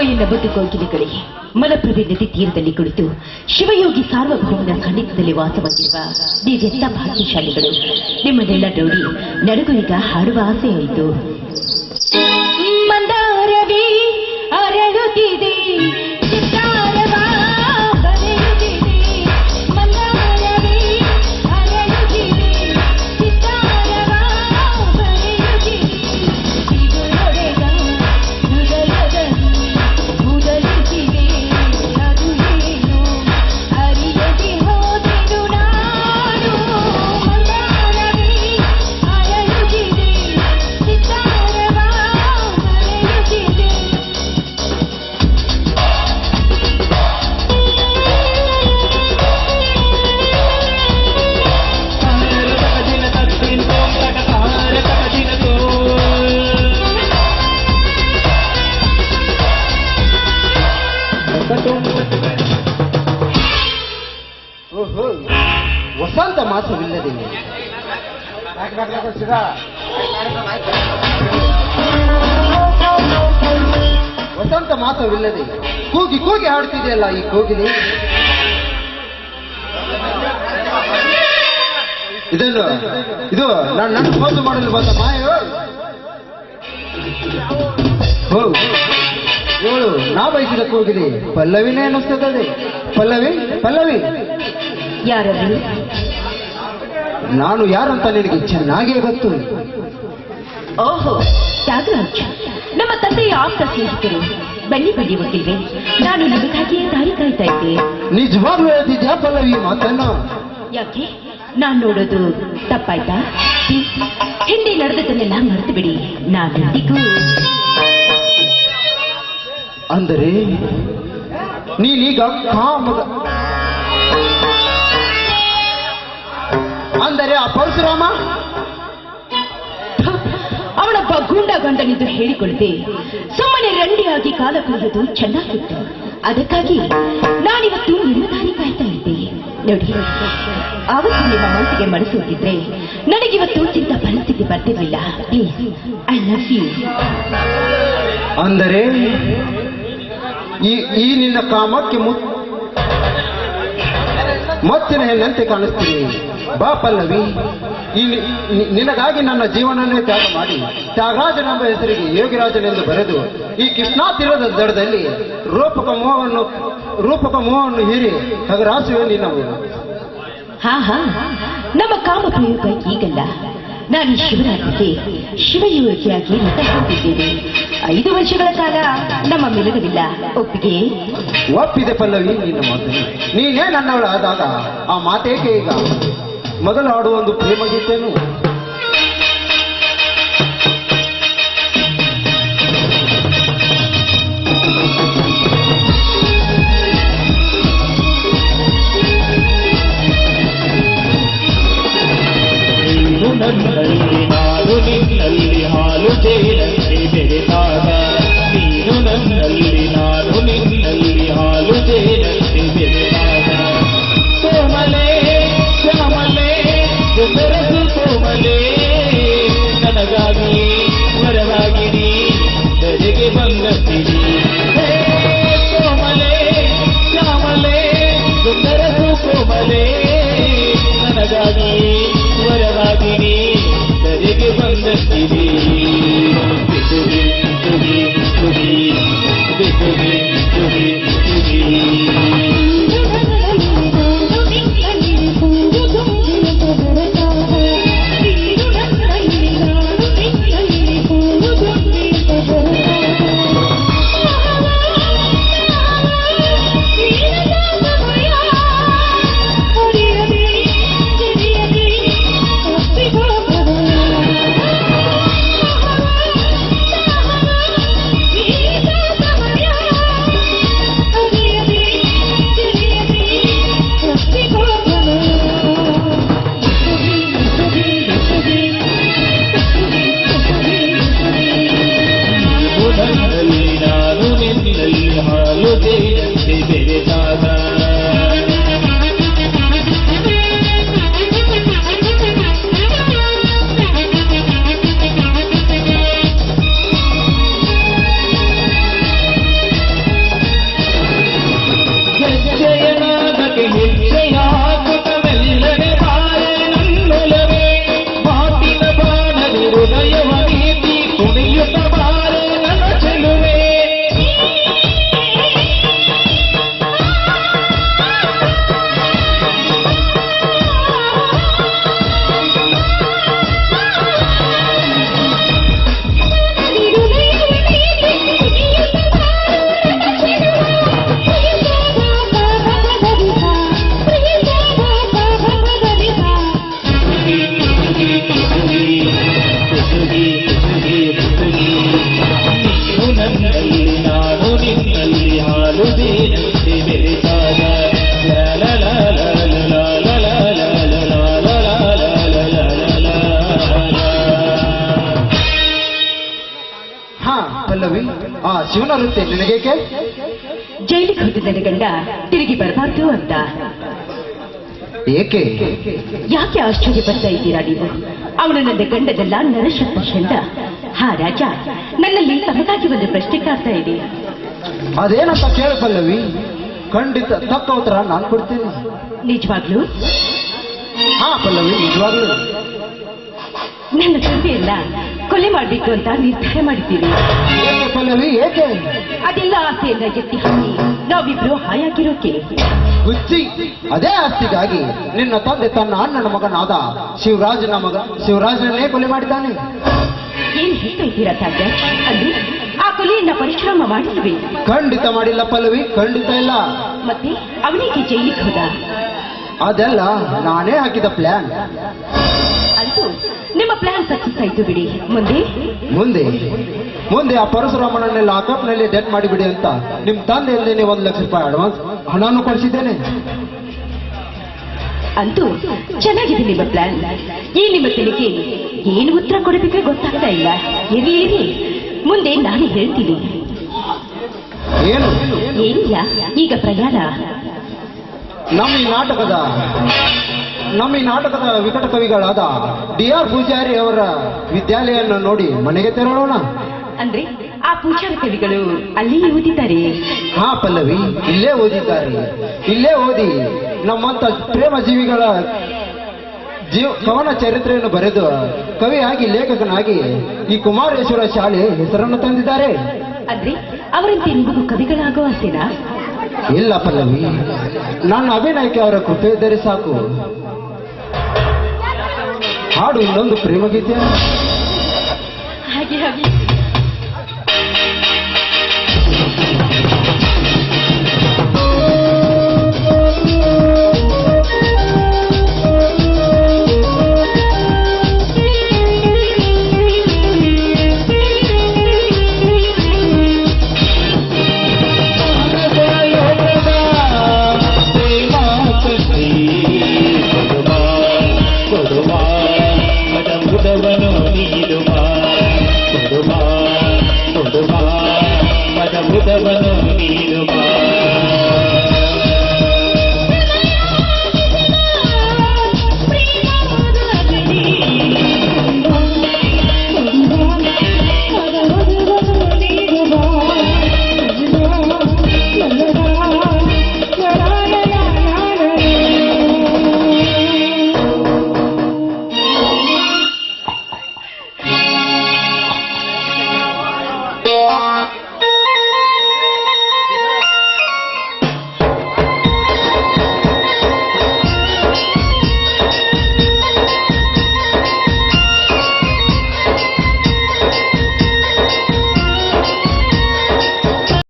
ಎಲ್ಲ ಬದುಕೋಗಿಲಿಗಳಿಗೆ ಮಲಪ್ರಭೆ ನದಿ ತೀರದಲ್ಲಿ ಕುಳಿತು ಶಿವಯೋಗಿ ಸಾರ್ವಭೌಮನ ಸಾನ್ನಿಧ್ಯದಲ್ಲಿ ವಾಸವಾಗಿರುವ ನೀವೆಲ್ಲ ಭಾಗ್ಯಶಾಲಿಗಳು. ನಿಮ್ಮನ್ನೆಲ್ಲ ನೋಡಿ ನನಗೂ ಈಗ ಹಾಡುವ ಆಸೆ ಆಯಿತು. ಮಂದಾರವೇ ಅರಳುತ್ತಿದೆ ವಸಂತ ಮಾಸವಿಲ್ಲದೆ ವಸಂತ ಮಾಸವಿಲ್ಲದೆ ಕೂಗಿ ಕೂಗಿ ಹಾಡುತ್ತಿದೆಯಲ್ಲ ಈ ಕೋಗಿಲೆ. ಇದು ನನ್ನ ಮೋಸ ಮಾಡಲು ಬಂದ ಮಾಯ. ಇವಳು ನಾ ಬಯಸಿದ ಕೋಗಿಲೆ ಪಲ್ಲವಿನೇ ಅನ್ನಿಸ್ತದೆ. ಪಲ್ಲವಿ ಪಲ್ಲವಿ ಯಾರು? ನಾನು ಯಾರಂತ ನಿನಗೆ ಚೆನ್ನಾಗೇ ಗೊತ್ತು. ಓಹೋ, ತ್ಯಾಗರಾಜ್, ನಮ್ಮ ತಂದೆಯ ಆಪ್ತ ಸ್ನೇಹಿತರು. ಬನ್ನಿ ಬನ್ನಿ ಹೋಗಿಲ್ವೇ, ನಾನು ನಿಮಗಾಗಿಯೇ ದಾರಿ ಕಾಯ್ತಾ ಇದ್ದೆ. ನಿಜವಾಗ್ಲೂ ಹೇಳ್ತಿದ್ಯಾ ಪಲ್ಲವಿ ಮಾತನ್ನು? ಯಾಕೆ, ನಾನ್ ನೋಡೋದು ತಪ್ಪಾಯ್ತಾ? ಹಿಂದೆ ನಡೆದದನ್ನೆಲ್ಲ ಮರೆತು ಬಿಡಿ. ನಾನೆಂದಿಗೂ ಅಂದರೆ ನೀನೀಗ ಕಾಮದ ಅಂದರೆ ಆ ಪರಶುರಾಮ ಅವಳೊಬ್ಬ ಗೂಂಡ ಗಂಡನಿದ್ದು ಹೇಳಿಕೊಳ್ಳದೆ ಸುಮ್ಮನೆ ರಂಡಿಯಾಗಿ ಕಾಲ ಕಳೆಯೋದು ಚೆನ್ನಾಗಿತ್ತು. ಅದಕ್ಕಾಗಿ ನಾನಿವತ್ತು ನಿಮ್ಮ ದಾರಿ ಕಾಯ್ತಾ ಇದ್ದೆ. ನೋಡಿ, ಆವತ್ತು ನಿಮ್ಮ ಮನಸ್ಸಿಗೆ ಮನಸ್ಸೋತಿದ್ರೆ ನನಗಿವತ್ತು ಚಿಂತ ಪರಿಸ್ಥಿತಿ ಬರ್ತಿರ್ಲಿಲ್ಲ. Please, I love you. ಅಂದರೆ ಈ ನಿನ್ನ ಕಾಮಕ್ಕೆ ಮತ್ತಿನ ಹೆಣ್ಣಂತೆ ಕಾಣಿಸ್ತೀನಿ. ಬಾ ಪಲ್ಲವಿ, ನಿನಗಾಗಿ ನನ್ನ ಜೀವನನ್ನೇ ತ್ಯಾಗ ಮಾಡಿ ತ್ಯಾಗರಾಜನೆಂಬ ಹೆಸರಿಗೆ ಯೋಗಿರಾಜನೆಂದು ಬರೆದು ಈ ಕೃಷ್ಣಾ ತೀರದ ದಡದಲ್ಲಿ ರೂಪಕ ಮೋಹವನ್ನು ಹೀರಿ ಹಗರಾಸುವೆ ನಿನ್ನವು. ಹಾ, ನಮ್ಮ ಕಾಮ ಪ್ರಯೋಗ ಈಗಲ್ಲ. ನಾನು ಶಿವರಾತ್ರಿಗೆ ಶಿವಯೋಗಿಯಾಗಿ ವ್ರತ ಹೊಂದಿದ್ದೇನೆ. 5 ವರ್ಷಗಳ ಕಾಲ ನಮ್ಮ ಮಿಲುಗವಿಲ್ಲ. ಒಪ್ಪಿಗೆ? ಒಪ್ಪಿದೆ ಪಲ್ಲವಿ ನಿನ್ನ ಮಾತು. ನೀನೇ ನನ್ನವಳಾದಾಗ ಆ ಮಾತೇಕೆ ಈಗ? ಮೊದಲು ಆಡುವ ಒಂದು ಪ್ರೇಮ ಗೀತೆಯನ್ನು ನನ್ನಲ್ಲಿ ನಾನು ನಿನ್ನಲ್ಲಿ ಹಾಲು ಜೇನಂತೆ ಬೆರೆತಾಗ, ನೀನು ನನ್ನಲ್ಲಿ ನಾನು ನಿನ್ನಲ್ಲಿ ಹಾಲು ಜೇನಂತೆ ಬೆರೆತಾಗ, ಕೋಮಲೆ ಶ್ಯಾಮಲೆ ಬೆರಸು ಕೋಮಲೆ ನನಗಾಗಿ ವರವಾಗಿರಿ ಧರೆಗೆ ಬಂದಿರಿ. ಕೋಮಲೆ ಶ್ಯಾಮಲೆ ಬೆರಸು ಕೋಮಲೆ ನನಗಾಗಿ ವರವಾಗಿರಿ ಧರೆಗೆ ಬಂದಿರಿ. ಬಿದುರಿ ತುಗಿ ತುಗಿ ಬಿದುರಿ ತುಗಿ ತುಗಿ ಜೀವನ ಇರುತ್ತೆ ನಿನಗೇಕೆ? ಜೈಲಿಗೆ ಹೋದ ನನ್ನ ಗಂಡ ತಿರುಗಿ ಬರಬಾರ್ದು ಅಂತ. ಏಕೆ? ಯಾಕೆ ಆಶ್ಚರ್ಯ ಪಡ್ತಾ ಇದ್ದೀರಾ ನೀವು? ಅವನು ನನ್ನ ಗಂಡದಲ್ಲ, ನರಶಕ್ತ ಷಂಡ. ಹಾ ರಾಜ, ನನ್ನಲ್ಲಿ ತಮಗಾಗಿ ಒಂದು ಪ್ರಶ್ನೆ ಕಾಡ್ತಾ ಇದೆ. ಅದೇನಂತ ಕೇಳ ಪಲ್ಲವಿ, ಖಂಡಿತ ತಕ್ಕ ಉತ್ತರ ನಾನು ಕೊಡ್ತೀನಿ. ನಿಜವಾಗ್ಲೂ? ಹಾ ಪಲ್ಲವಿ, ನಿಜವಾಗ್ಲೂ. ನನ್ನ ತಂದೆಯನ್ನ ಕೊಲೆ ಮಾಡಬೇಕು ಅಂತ ನಿರ್ಧಾರ ಮಾಡಿದ್ದೀವಿ. ಏಕೆ ಪಲ್ಲವಿ, ಏಕೆ? ಅದೆಲ್ಲ ಆಸೆಯನ್ನ ಎತ್ತಿ ಹಾಕಿ ನಾವಿಬ್ರು ಹಾಯಾಗಿರೋಕೆ. ಹುಚ್ಚಿ, ಅದೇ ಆಸ್ತಿಗಾಗಿ ನಿನ್ನ ತಂದೆ ತನ್ನ ಅಣ್ಣನ ಮಗನಾದ ಶಿವರಾಜನನ್ನೇ ಕೊಲೆ ಮಾಡಿದ್ದಾನೆ. ಏನ್ ಹೇಳ್ತಾ ಇದ್ದೀರಾ ಸಾಧ್ಯ? ಅಂದ್ರೆ ಆ ಕೊಲೆಯನ್ನ ಪರಿಶ್ರಮ ಮಾಡಿಲ್ವೇ? ಖಂಡಿತ ಮಾಡಿಲ್ಲ ಪಲ್ಲವಿ, ಖಂಡಿತ ಇಲ್ಲ. ಮತ್ತೆ ಅವನಿಗೆ ಜೈಲಿಗೆ ಹೋದ? ಅದೆಲ್ಲ ನಾನೇ ಹಾಕಿದ ಪ್ಲಾನ್. ಅಂತೂ ನಿಮ್ಮ ಪ್ಲಾನ್ ಸಕ್ಸಸ್ ಆಯ್ತು ಬಿಡಿ. ಮುಂದೆ ಮುಂದೆ ಆ ಪರಶುರಾಮನನ್ನೆಲ್ಲ ಅಕೌಂಟ್ನಲ್ಲಿ ಡೆತ್ ಮಾಡಿಬಿಡಿ ಅಂತ ನಿಮ್ ತಂದೆಯಲ್ಲೇನೆ 1 ಲಕ್ಷ ರೂಪಾಯಿ ಅಡ್ವಾನ್ಸ್ ಹಣವನ್ನು ಕೊಡಿಸಿದ್ದೇನೆ. ಅಂತೂ ಚೆನ್ನಾಗಿದೆ ನಿಮ್ಮ ಪ್ಲಾನ್. ಈ ನಿಮ್ಮ ತಲೆಗೆ ಏನು ಉತ್ತರ ಕೊಡಬೇಕೋ ಗೊತ್ತಾಗ್ತಾ ಇಲ್ಲ. ಇರಲಿ, ಮುಂದೆ ನಾನೇ ಹೇಳ್ತೀನಿ. ಏನು? ಏನಿಲ್ಲ, ಈಗ ಪ್ರಯಾಣ. ನಮ್ಮ ಈ ನಾಟಕದ ವಿಕಟ ಕವಿಗಳಾದ DR ಪೂಜಾರಿ ಅವರ ವಿದ್ಯಾಲಯವನ್ನು ನೋಡಿ ಮನೆಗೆ ತೆರಳೋಣ. ಅಂದ್ರೆ ಆ ಪೂಜಾರಿ ಕವಿಗಳು ಅಲ್ಲಿ ಓದಿದ್ದಾರೆ? ಹಾ ಪಲ್ಲವಿ, ಇಲ್ಲೇ ಓದಿದ್ದಾರೆ. ಇಲ್ಲೇ ಓದಿ ನಮ್ಮಂತ ಪ್ರೇಮ ಜೀವಿಗಳ ಕವನ ಚರಿತ್ರೆಯನ್ನು ಬರೆದು ಕವಿಯಾಗಿ ಲೇಖಕನಾಗಿ ಈ ಕುಮಾರೇಶ್ವರ ಶಾಲೆ ಹೆಸರನ್ನು ತಂದಿದ್ದಾರೆ. ಅಂದ್ರೆ ಅವರಂತೆ ನಿಮಗೂ ಕವಿಗಳಾಗೋ ಆಸೆನಾ? ಇಲ್ಲ ಪಲ್ಲವಿ, ನನ್ನ ಅಭಿನಯಕ್ಕೆ ಅವರ ಕೃಪೆ ಇದ್ದರೆ ಸಾಕು. ಹಾಡು ಇನ್ನೊಂದು ಪ್ರೇಮಗೀತೆ. ಹಾಗೆ ಮದಮುದವನು ನೀಡುವ